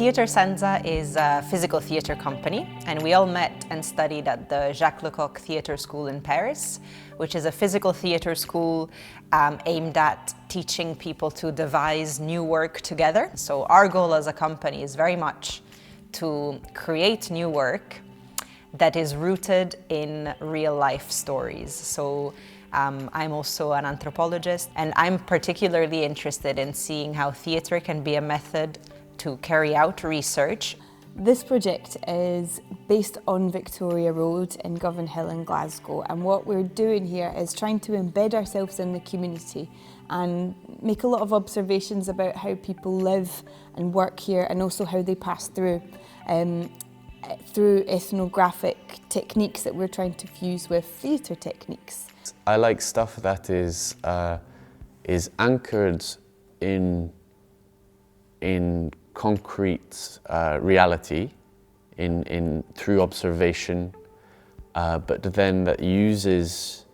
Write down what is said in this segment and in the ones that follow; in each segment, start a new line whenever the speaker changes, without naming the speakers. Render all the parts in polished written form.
Theatre Senza is a physical theatre company, and we all met and studied at the Jacques Lecoq Theatre School in Paris, which is a physical theatre school aimed at teaching people to devise new work together. So our goal as a company is very much to create new work that is rooted in real life stories. So I'm also an anthropologist, and I'm particularly interested in seeing how theatre can be a method to carry out research.
This project is based on Victoria Road in Govan Hill in Glasgow, and what we're doing here is trying to embed ourselves in the community and make a lot of observations about how people live and work here, and also how they pass through ethnographic techniques that we're trying to fuse with theatre techniques.
I like stuff that is anchored in concrete reality, through observation, but then that uses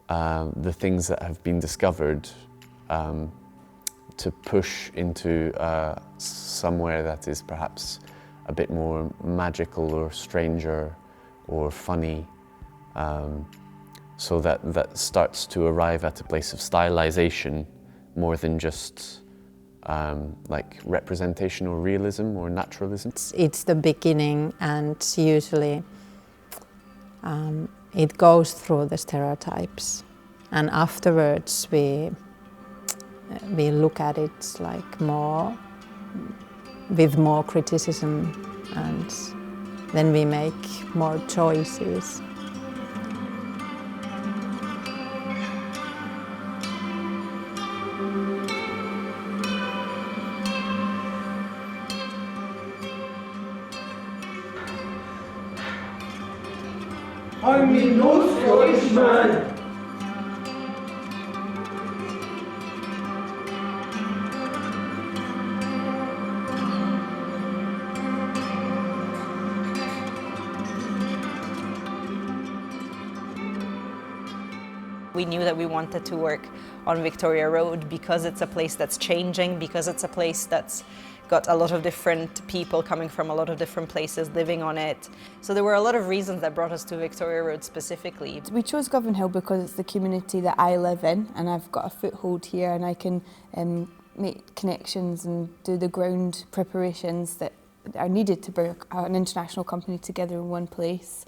the things that have been discovered to push into somewhere that is perhaps a bit more magical or stranger or funny, so that starts to arrive at a place of stylization more than just like representation or realism or naturalism.
It's the beginning, and usually it goes through the stereotypes, and afterwards we look at it like with more criticism, and then we make more choices.
I'm no Scottish man.
We knew that we wanted to work on Victoria Road because it's a place that's changing, because it's a place that's got a lot of different people coming from a lot of different places living on it. So there were a lot of reasons that brought us to Victoria Road specifically.
We chose Govan Hill because it's the community that I live in, and I've got a foothold here, and I can make connections and do the ground preparations that are needed to bring an international company together in one place.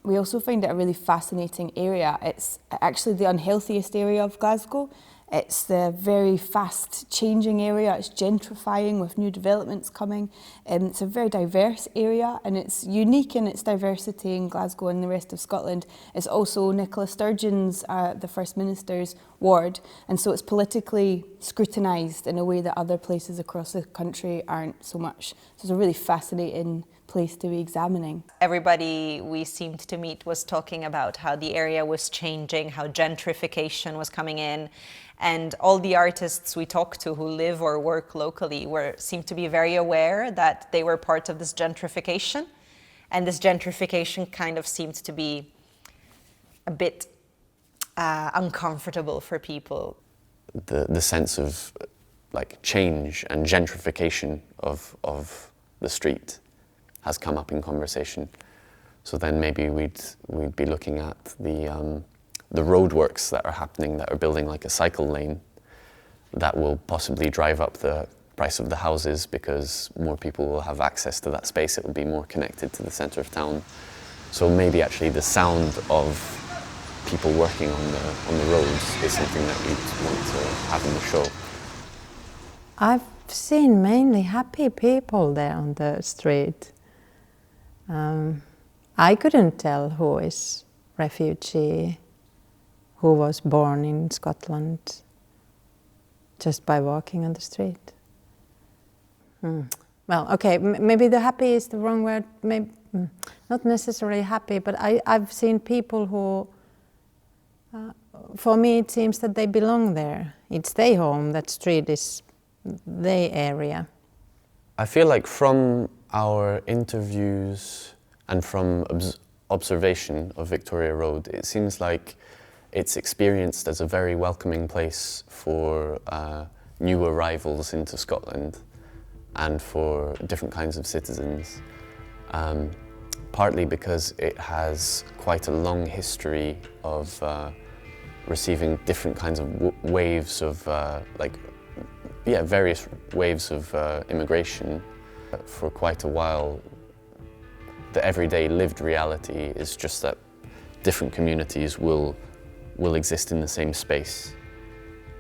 We also find it a really fascinating area. It's actually the unhealthiest area of Glasgow. It's the very fast changing area. It's gentrifying with new developments coming. It's a very diverse area, and it's unique in its diversity in Glasgow and the rest of Scotland. It's also Nicola Sturgeon's, the First Minister's ward, and so it's politically scrutinised in a way that other places across the country aren't so much. So it's a really fascinating place to be examining.
Everybody we seemed to meet was talking about how the area was changing, how gentrification was coming in, and all the artists we talked to who live or work locally seemed to be very aware that they were part of this gentrification, and this gentrification kind of seemed to be a bit uncomfortable for people.
The sense of like change and gentrification of the street has come up in conversation. So then maybe we'd be looking at the roadworks that are happening, that are building like a cycle lane that will possibly drive up the price of the houses because more people will have access to that space. It will be more connected to the centre of town. So maybe actually the sound of people working on the roads is something that we'd want to have in the show.
I've seen mainly happy people there on the street. I couldn't tell who is refugee, who was born in Scotland, just by walking on the street. Well, okay, maybe the happy is the wrong word. Maybe, not necessarily happy, but I've seen people who, for me it seems that they belong there. It's their home, that street is their area.
I feel like from our interviews and from observation of Victoria Road, it seems like it's experienced as a very welcoming place for new arrivals into Scotland. and for different kinds of citizens. Partly because it has quite a long history of receiving different kinds of waves of various waves of immigration. For quite a while, the everyday lived reality is just that different communities will exist in the same space.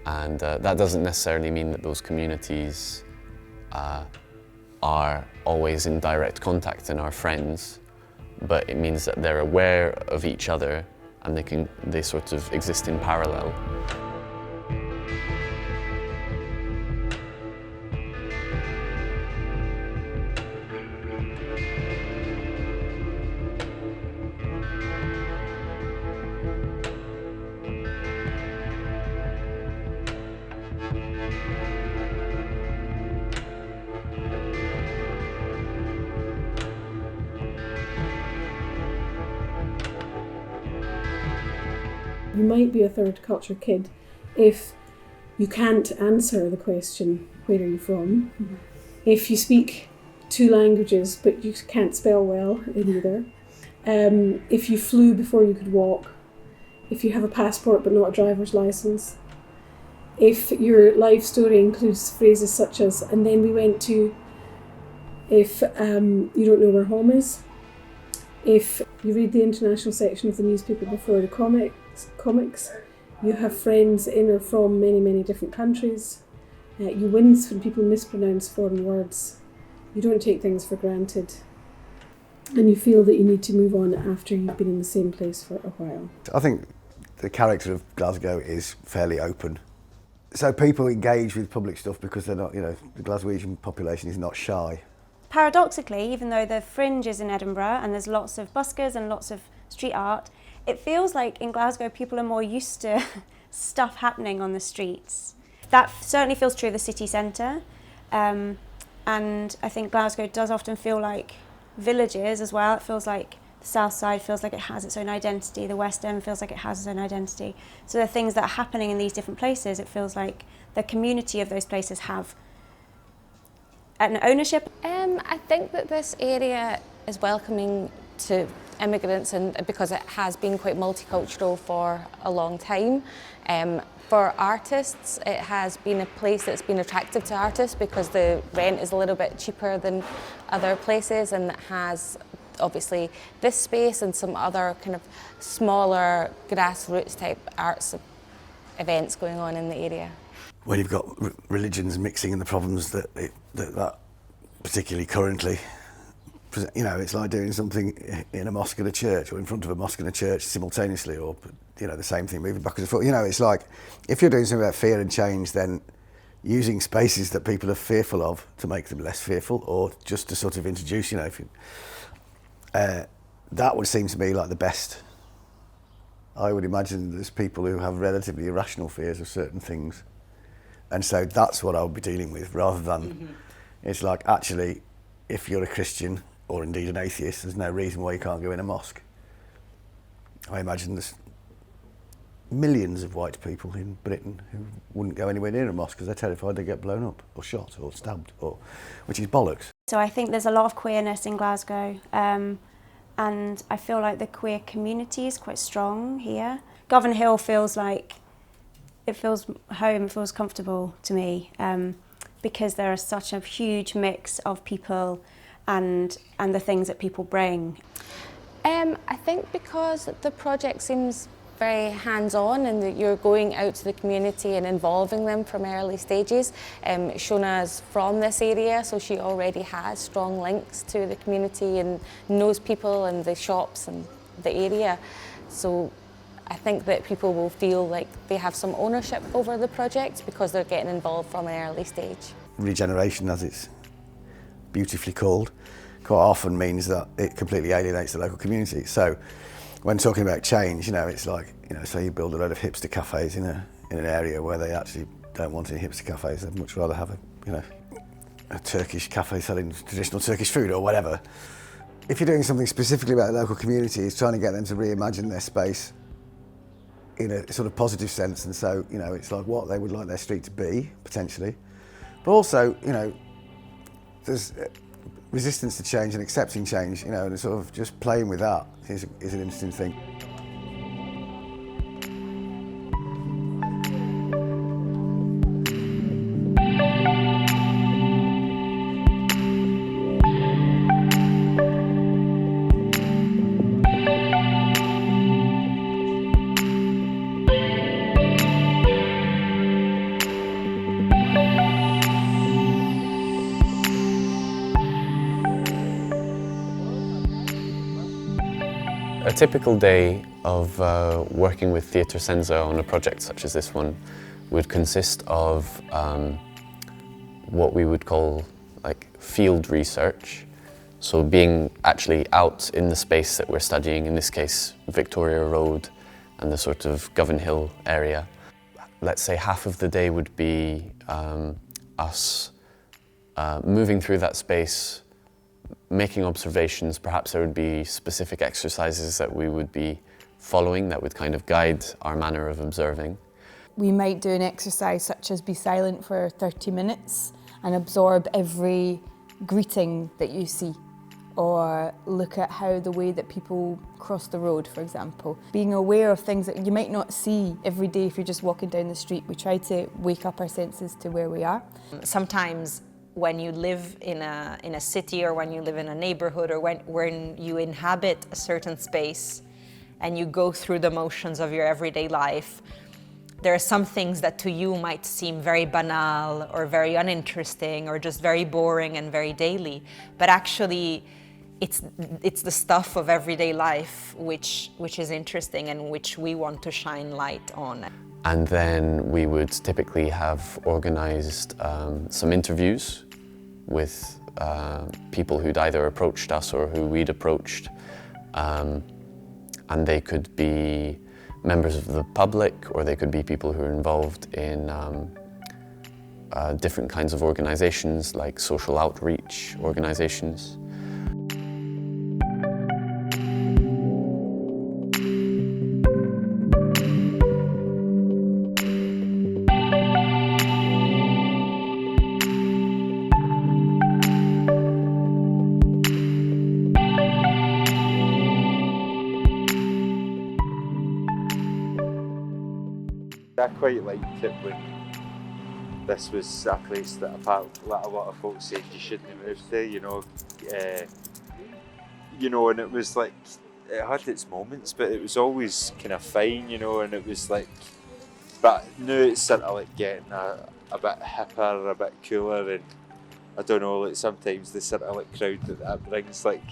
And that doesn't necessarily mean that those communities are always in direct contact and are friends, but it means that they're aware of each other and they sort of exist in parallel.
You might be a third culture kid if you can't answer the question, where are you from? Mm-hmm. If you speak 2 languages but you can't spell well in either. If you flew before you could walk. If you have a passport but not a driver's license. If your life story includes phrases such as, and then we went to, if you don't know where home is. If you read the international section of the newspaper before the comics, you have friends in or from many, many different countries. You wince when people mispronounce foreign words. You don't take things for granted. And you feel that you need to move on after you've been in the same place for a while.
I think the character of Glasgow is fairly open. So people engage with public stuff because they're not, the Glaswegian population is not shy.
Paradoxically, even though the Fringe is in Edinburgh and there's lots of buskers and lots of street art, it feels like in Glasgow people are more used to stuff happening on the streets. That certainly feels true of the city centre, and I think Glasgow does often feel like villages as well. It feels like the south side feels like it has its own identity, the west end feels like it has its own identity. So the things that are happening in these different places, it feels like the community of those places have an ownership.
I think that this area is welcoming to immigrants, and because it has been quite multicultural for a long time. For artists, it has been a place that's been attractive to artists because the rent is a little bit cheaper than other places, and it has obviously this space and some other kind of smaller grassroots type arts events going on in the area.
When you've got religions mixing in the problems that particularly currently, it's like doing something in a mosque and a church, or in front of a mosque and a church simultaneously, or the same thing moving back and forth. It's like if you're doing something about fear and change, then using spaces that people are fearful of to make them less fearful, or just to sort of introduce, that would seem to me like the best. I would imagine there's people who have relatively irrational fears of certain things, and so that's what I would be dealing with, rather than it's like, actually, if you're a Christian or indeed an atheist, there's no reason why you can't go in a mosque. I imagine there's millions of white people in Britain who wouldn't go anywhere near a mosque because they're terrified they get blown up or shot or stabbed, which is bollocks.
So I think there's a lot of queerness in Glasgow, and I feel like the queer community is quite strong here. Govan Hill feels like it feels home, it feels comfortable to me, because there is such a huge mix of people and the things that people bring.
I think because the project seems very hands-on and that you're going out to the community and involving them from early stages. Shona's from this area, so she already has strong links to the community and knows people and the shops and the area. So I think that people will feel like they have some ownership over the project because they're getting involved from an early stage. Regeneration,
as it's beautifully called, quite often means that it completely alienates the local community. So when talking about change, it's like, say you build a load of hipster cafes in an area where they actually don't want any hipster cafes. They'd much rather have a Turkish cafe selling traditional Turkish food or whatever. If you're doing something specifically about the local community, it's trying to get them to reimagine their space in a sort of positive sense, and so it's like what they would like their street to be potentially, but also there's resistance to change and accepting change, you know, and sort of just playing with that is an interesting thing.
A typical day of working with Theatre Senza on a project such as this one would consist of what we would call like field research. So being actually out in the space that we're studying, in this case Victoria Road and the sort of Govan Hill area. Let's say half of the day would be us moving through that space, making observations. Perhaps there would be specific exercises that we would be following that would kind of guide our manner of observing.
We might do an exercise such as be silent for 30 minutes and absorb every greeting that you see, or look at how the way that people cross the road, for example. Being aware of things that you might not see every day if you're just walking down the street. We try to wake up our senses to where we are.
Sometimes when you live in a city, or when you live in a neighborhood, or when you inhabit a certain space and you go through the motions of your everyday life, there are some things that to you might seem very banal or very uninteresting or just very boring and very daily, but actually it's the stuff of everyday life which is interesting and which we want to shine light on.
And then we would typically have organised some interviews with people who'd either approached us or who we'd approached. And they could be members of the public, or they could be people who are involved in different kinds of organisations, like social outreach organisations.
I quite liked it when this was a place that apparently a lot of folks said you shouldn't move to, and it was like, it had its moments, but it was always kind of fine, and it was like, but now it's sort of like getting a bit hipper, a bit cooler, and I don't know, like sometimes the sort of like crowd that brings, like,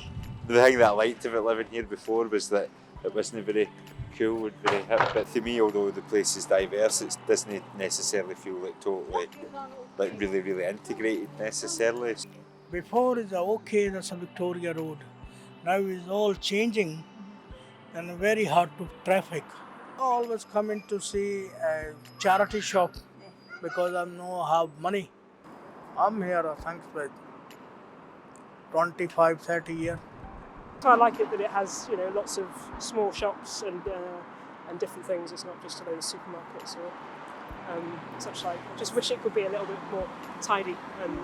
the thing that I liked about living here before was that it wasn't very cool and very hip, but to me, although the place is diverse, it doesn't necessarily feel like totally, like really integrated necessarily.
Before is okay, that's a Victoria Road. Now is all changing and very hard to traffic. I always come in to see a charity shop because I no have money. I'm here, thanks for 25, 30 years.
I like it that it has, lots of small shops and different things. It's not just a load of supermarkets or such like. I just wish it could be a little bit more tidy. And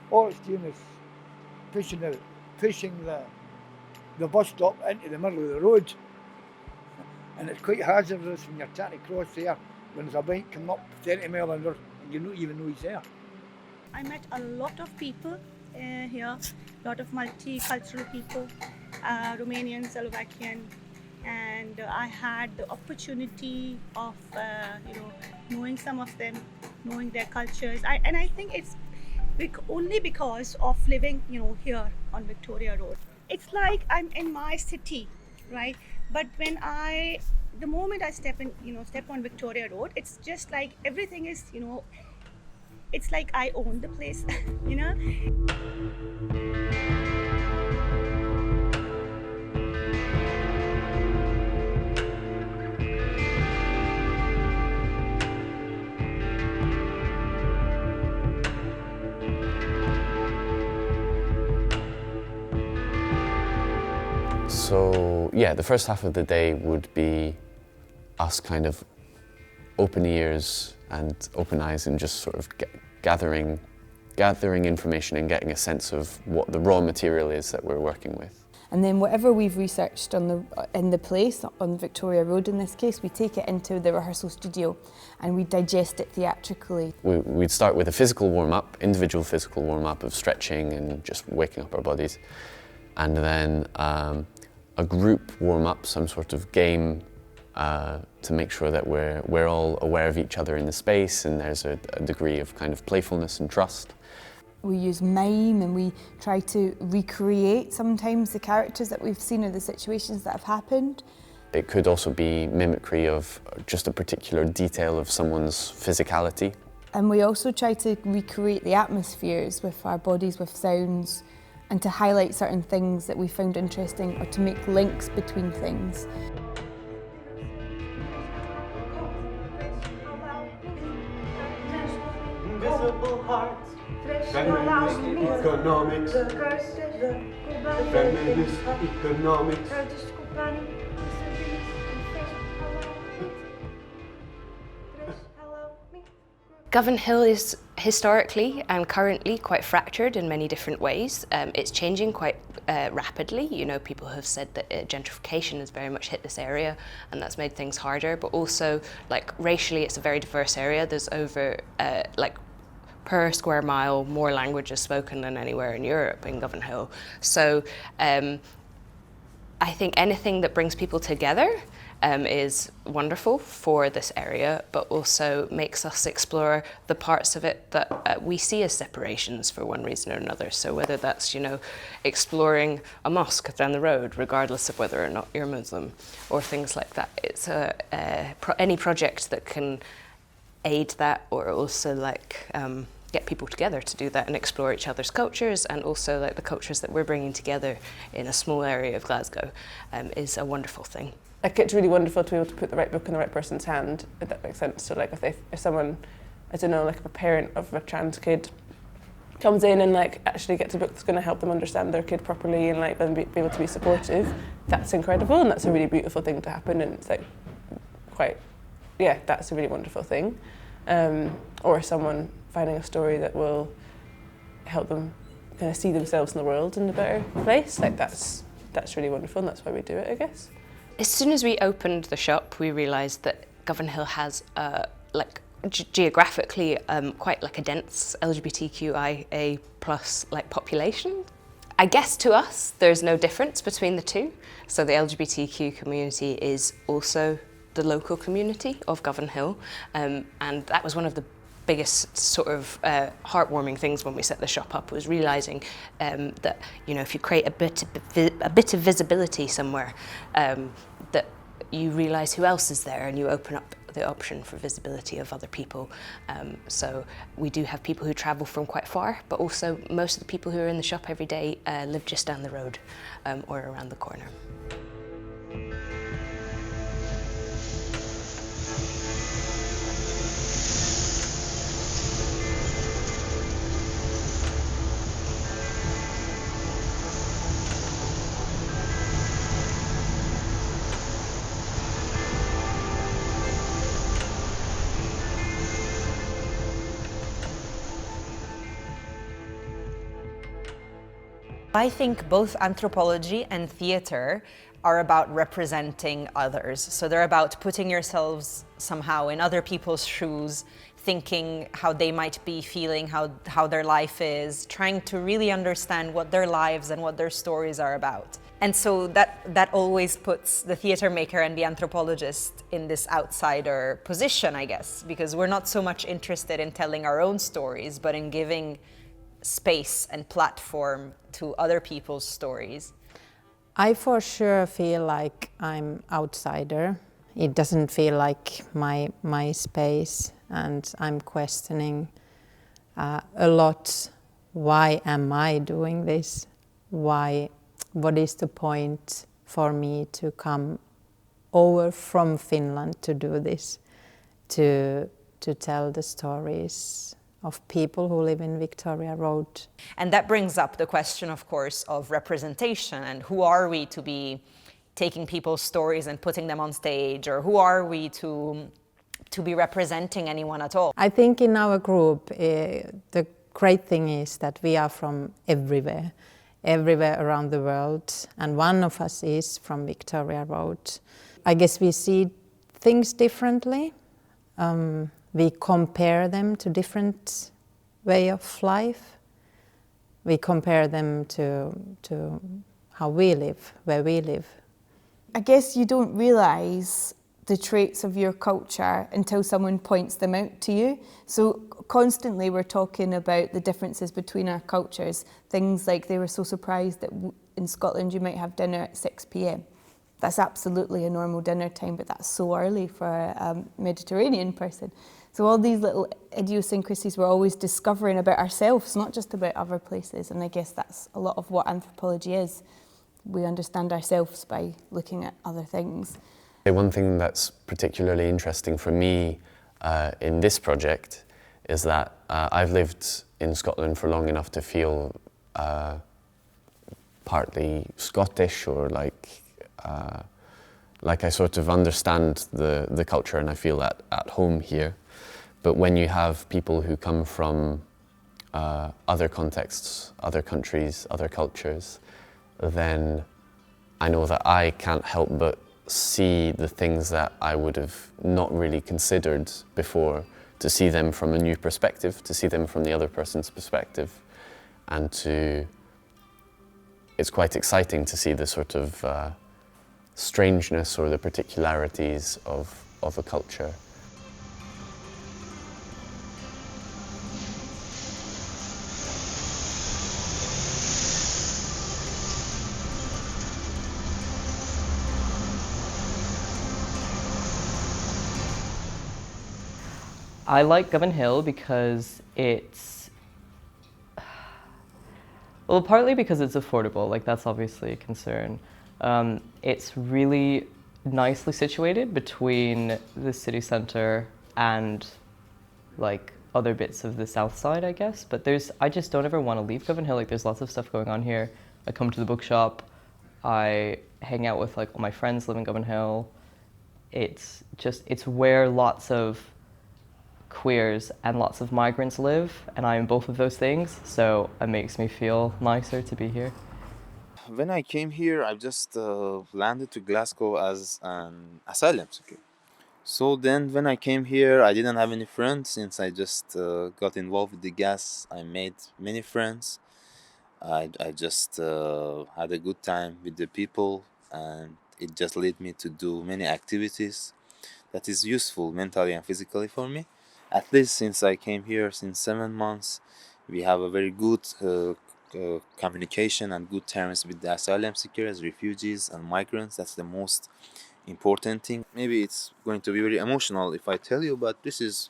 all it's doing is pushing the bus stop into the middle of the road, and it's quite hazardous when you're trying to cross there when there's a bike coming up 30 miles an hour and you don't even know he's there.
I met a lot of people here, a lot of multicultural people, Romanian, Slovakian, and I had the opportunity of knowing some of them, knowing their cultures, and I think it's only because of living here on Victoria Road. It's like I'm in my city, right? But the moment I step on Victoria Road, it's just like everything is, it's like I own the place,
So yeah, the first half of the day would be us kind of open ears and open eyes and just sort of gathering gathering information and getting a sense of what the raw material is that we're working with.
And then whatever we've researched in the place, on Victoria Road in this case, we take it into the rehearsal studio and we digest it theatrically.
We'd start with a physical warm-up, individual physical warm-up of stretching and just waking up our bodies. And then a group warm-up, some sort of game to make sure that we're all aware of each other in the space and there's a degree of kind of playfulness and trust.
We use mime and we try to recreate sometimes the characters that we've seen or the situations that have happened.
It could also be mimicry of just a particular detail of someone's physicality.
And we also try to recreate the atmospheres with our bodies, with sounds, and to highlight certain things that we found interesting or to make links between things.
Invisible hearts, feminist economics, feminist economics.
Govan Hill is historically and currently quite fractured in many different ways. It's changing quite rapidly. You know, people have said that gentrification has very much hit this area and that's made things harder, but also like racially it's a very diverse area. There's over like per square mile more languages spoken than anywhere in Europe in Govan Hill. So I think anything that brings people together is wonderful for this area, but also makes us explore the parts of it that we see as separations for one reason or another. So whether that's, you know, exploring a mosque down the road, regardless of whether or not you're Muslim, or things like that. It's any project that can aid that, or also like get people together to do that and explore each other's cultures, and also like the cultures that we're bringing together in a small area of Glasgow is a wonderful thing.
Like, it's really wonderful to be able to put the right book in the right person's hand, if that makes sense. So like if someone, I don't know, like if a parent of a trans kid comes in and like actually gets a book that's going to help them understand their kid properly and like them be able to be supportive, that's incredible, and that's a really beautiful thing to happen, and it's like quite, yeah, that's a really wonderful thing. Or someone finding a story that will help them kind of see themselves in the world in a better place, like that's really wonderful, and that's why we do it, I guess.
As soon as we opened the shop, we realised that Govan Hill has like geographically quite like a dense LGBTQIA+ like population. I guess to us there's no difference between the two. So the LGBTQ community is also the local community of Govan Hill, and that was one of the biggest sort of heartwarming things when we set the shop up, was realising that, you know, if you create a bit of visibility somewhere, that you realise who else is there and you open up the option for visibility of other people. So we do have people who travel from quite far, but also most of the people who are in the shop every day live just down the road or around the corner.
I think both anthropology and theatre are about representing others. So they're about putting yourselves somehow in other people's shoes, thinking how they might be feeling, how their life is, trying to really understand what their lives and what their stories are about. And so that always puts the theatre maker and the anthropologist in this outsider position, I guess, because we're not so much interested in telling our own stories, but in giving space and platform to other people's stories.
I for sure feel like I'm outsider. It doesn't feel like my space, and I'm questioning a lot, why am I doing this? Why? What is the point for me to come over from Finland to do this, to tell the stories of people who live in Victoria Road.
And that brings up the question, of course, of representation, and who are we to be taking people's stories and putting them on stage, or who are we to be representing anyone at all?
I think in our group, the great thing is that we are from everywhere around the world, and one of us is from Victoria Road. I guess we see things differently. We compare them to different way of life. We compare them to how we live, where we live.
I guess you don't realise the traits of your culture until someone points them out to you. So constantly we're talking about the differences between our cultures. Things like they were so surprised that in Scotland you might have dinner at 6 p.m. That's absolutely a normal dinner time, but that's so early for a Mediterranean person. So all these little idiosyncrasies we're always discovering about ourselves, not just about other places. And I guess that's a lot of what anthropology is. We understand ourselves by looking at other things.
One thing that's particularly interesting for me in this project is that I've lived in Scotland for long enough to feel partly Scottish, or like I sort of understand the culture and I feel at home here. But when you have people who come from other contexts, other countries, other cultures, then I know that I can't help but see the things that I would have not really considered before, to see them from a new perspective, to see them from the other person's perspective, and it's quite exciting to see the sort of strangeness or the particularities of a culture.
I like Govan Hill because it's, well, partly because it's affordable, like that's obviously a concern. It's really nicely situated between the city centre and like other bits of the south side, I guess. But I just don't ever want to leave Govan Hill. Like there's lots of stuff going on here. I come to the bookshop, I hang out with like all my friends live in Govan Hill. It's where lots of queers and lots of migrants live, and I'm both of those things, so it makes me feel nicer to be here.
When I came here, I just landed to Glasgow as an asylum seeker. So then when I came here, I didn't have any friends. Since I just got involved with the gas, I made many friends. I just had a good time with the people, and it just led me to do many activities that is useful mentally and physically for me. At least since I came here, since 7 months, we have a very good communication and good terms with the asylum seekers, refugees and migrants. That's the most important thing. Maybe it's going to be very emotional if I tell you, but this is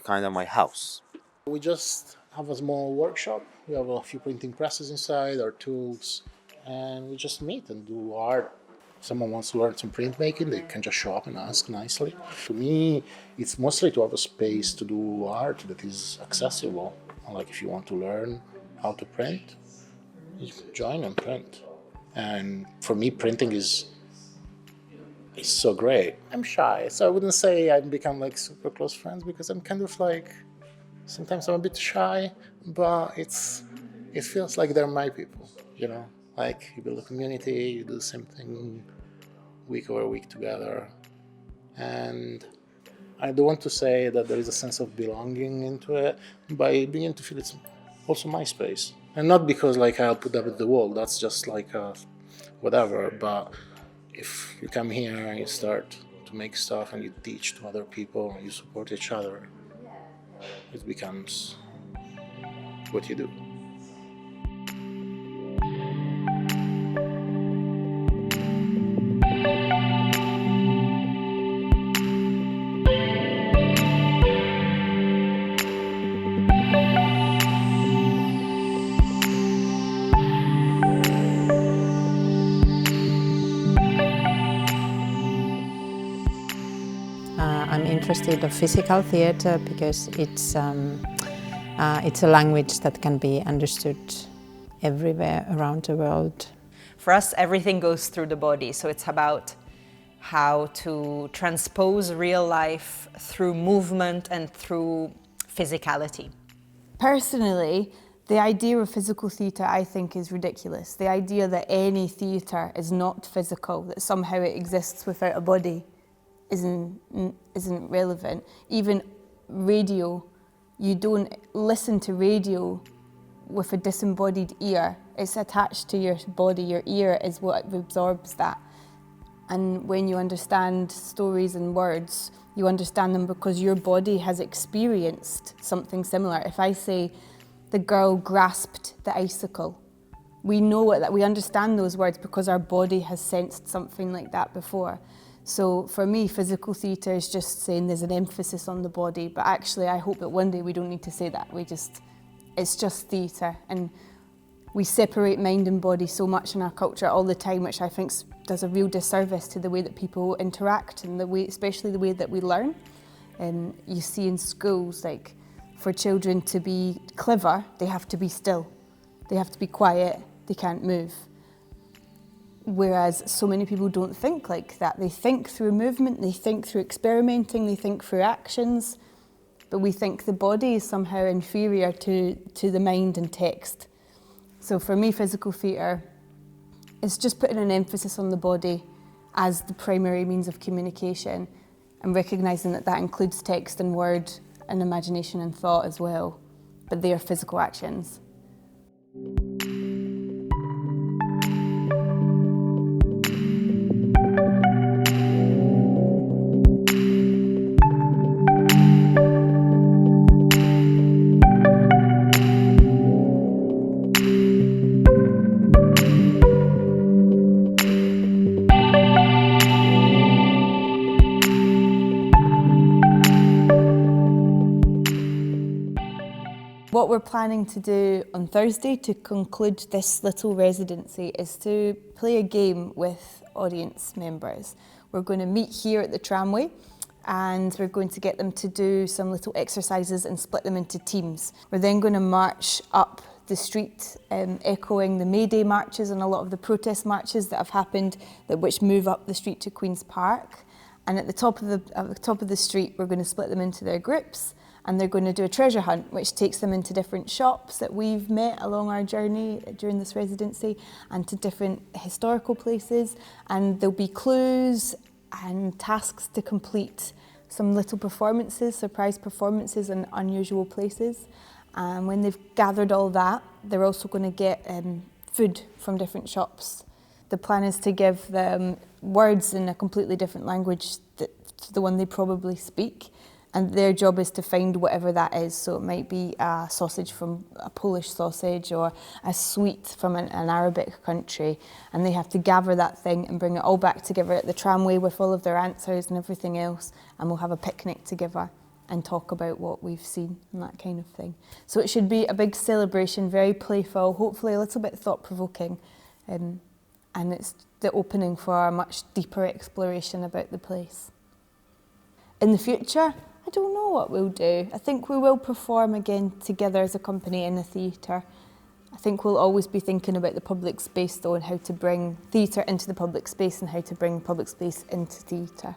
kind of my house.
We just have a small workshop. We have a few printing presses inside, our tools, and we just meet and do art. If someone wants to learn some printmaking, they can just show up and ask nicely. To me, it's mostly to have a space to do art that is accessible. Like if you want to learn how to print, you join and print. And for me, printing is so great. I'm shy, so I wouldn't say I've become like super close friends, because I'm kind of like, sometimes I'm a bit shy, but it feels like they're my people, you know? Like you build a community, you do the same thing week over week together. And I don't want to say that there is a sense of belonging into it, but I begin to feel it's also my space. And not because like I'll put that at the wall, that's just like a whatever, but if you come here and you start to make stuff and you teach to other people and you support each other, it becomes what you do.
I'm interested in physical theatre because it's a language that can be understood everywhere around the world.
For us, everything goes through the body, so it's about how to transpose real life through movement and through physicality.
Personally, the idea of physical theatre, I think, is ridiculous. The idea that any theatre is not physical, that somehow it exists without a body, isn't relevant. Even radio, you don't listen to radio with a disembodied ear. It's attached to your body. Your ear is what absorbs that. And when you understand stories and words, you understand them because your body has experienced something similar. If I say, the girl grasped the icicle, we know that we understand those words because our body has sensed something like that before. So for me, physical theatre is just saying there's an emphasis on the body, but actually I hope that one day we don't need to say that. It's just theatre, and we separate mind and body so much in our culture all the time, which I think does a real disservice to the way that people interact and especially the way that we learn. And you see in schools, like, for children to be clever, they have to be still. They have to be quiet, they can't move. Whereas so many people don't think like that. They think through movement, they think through experimenting, they think through actions, but we think the body is somehow inferior to the mind and text. So for me, physical theatre is just putting an emphasis on the body as the primary means of communication, and recognising that that includes text and word and imagination and thought as well, but they are physical actions. What we're planning to do on Thursday to conclude this little residency is to play a game with audience members. We're going to meet here at the tramway, and we're going to get them to do some little exercises and split them into teams. We're then going to march up the street, echoing the May Day marches and a lot of the protest marches that have happened, which move up the street to Queen's Park. And at the top of the street, we're going to split them into their groups, and they're going to do a treasure hunt, which takes them into different shops that we've met along our journey during this residency, and to different historical places. And there'll be clues and tasks to complete, some little performances, surprise performances in unusual places. And when they've gathered all that, they're also going to get food from different shops. The plan is to give them words in a completely different language to the one they probably speak. And their job is to find whatever that is. So it might be a sausage from a Polish sausage, or a sweet from an Arabic country. And they have to gather that thing and bring it all back together at the tramway with all of their answers and everything else. And we'll have a picnic together and talk about what we've seen and that kind of thing. So it should be a big celebration, very playful, hopefully a little bit thought-provoking. And it's the opening for a much deeper exploration about the place. In the future, I don't know what we'll do. I think we will perform again together as a company in a theatre. I think we'll always be thinking about the public space though, and how to bring theatre into the public space and how to bring public space into theatre.